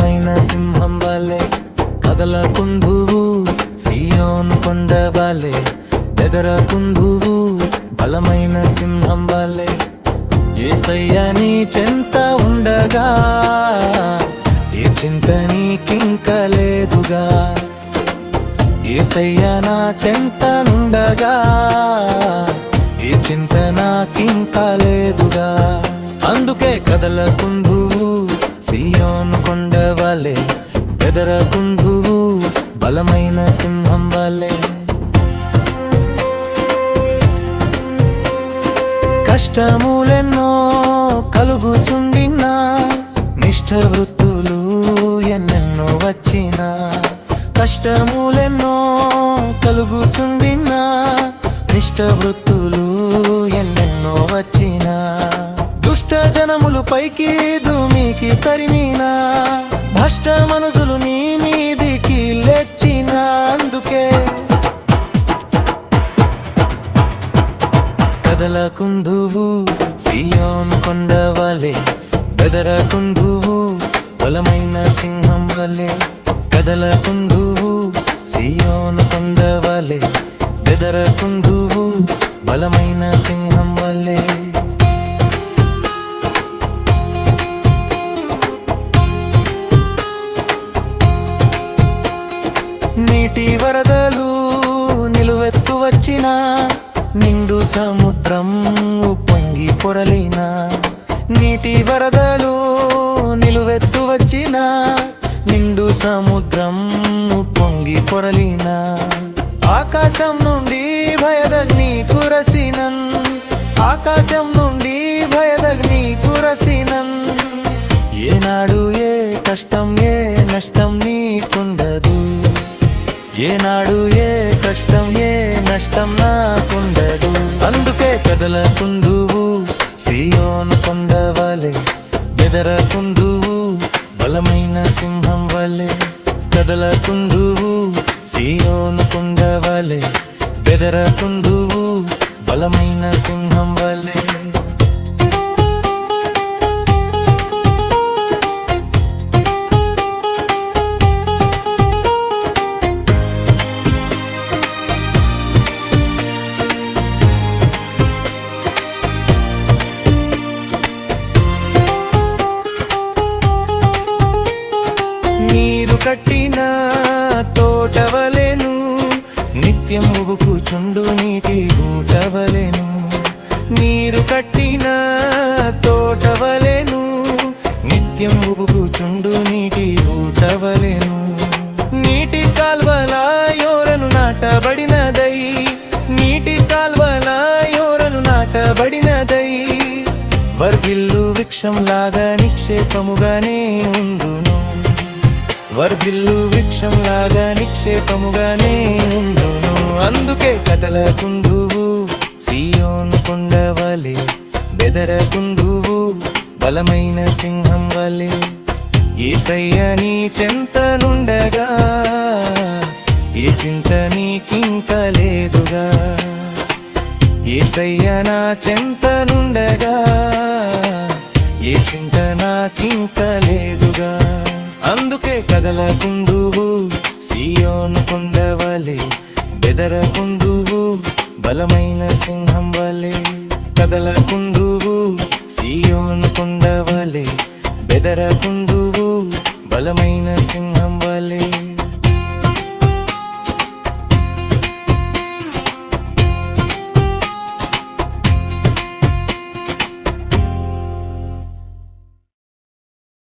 బలమైన సింహం వలె కదలకుందువు సీయోను కొండ వలె బెదరకుందువు బలమైన సింహం వలె యేసయ్య నీ చెంత ఉండగా ఏ చింత నీకింక లేదుగా యేసయ్య నా చెంతనుండగా ఏ చింత నాకింక లేదుగా అందుకే కదలకుందువు సీయోను కొండ వలె బెదరకుందువు బలమైన సింహం వలె కష్టములెన్నో కలుగుచుండినా నిష్ఠ వృత్తులు ఎన్నెన్నో వచ్చినా కష్టములెన్నో కలుగుచుండినా నిష్ఠ వృత్తులు ఎన్నెన్నో వచ్చినా దుష్ట జనములు పైకి దుమికి తరిమినా భ్రష్ట మనుషులు నీ మీదికి లేచినా అందుకే కదలకుందువు సీయోను కొండ వలె బెదరకుందువు బలమైన సింహం వలె కదలకుందువు సీయోను కొండ వలె బెదరకుందువు బలమైన సింహం వలె నీటి వరదలు నిలువెత్తు వచ్చినా నిండు సముద్రం పొంగి పొరలినా నీటి వరదలు నిలువెత్తు వచ్చినా నిండు సముద్రం పొంగి పొరలినా ఆకాశం నుండి భయదగ్ని కురసినన్ ఆకాశం నుండి భయదగ్ని కురసినన్ ఏనాడు ఏ కష్టం ఏ నష్టం నీకుండదు ఏనాడు ఏ కష్టం ఏ నష్టం నాకుండదు అందుకే కదలకుందువు సీయోను కొండ వలె బెదరకుందువు బలమైన సింహం వలె కదలకుందువు సీయోను కొండ వలె బెదరకుందువు బలమైన సింహం వలె నీరు కట్టిన తోటవలెను నిత్యం ఉబుకుచుండు నీటి ఊటవలెను నీరు కట్టిన తోటవలెను నిత్యం ఉబుకుచుండు నీటి ఊటవలెను నీటి కాల్వల యోరను నాటబడినదై నీటి కాల్వల యోరను నాటబడినదై వర్ధిల్లు వృక్షంలాగా నిక్షేపముగానే ఉండును వర్ధిల్లు వృక్షంలాగా నిక్షేపముగానే ఉండును అందుకే కదలకుందువు సీయోను కొండ వలె బెదరకుందువు బలమైన సింహం వలె యేసయ్య నీ చెంతనుండగా ఏ చింత నీకింక లేదుగా యేసయ్య నా చెంతనుండగా ఏ చింత నాకింక లేదుగా అందుకే కదలకుందువు సీయోను కొండ వలె బెదరకుందువు బలమైన సింహం వలె కదలకుందువు సీయోను కొండ వలె బెదరకుందువు బలమైన సింహం వలె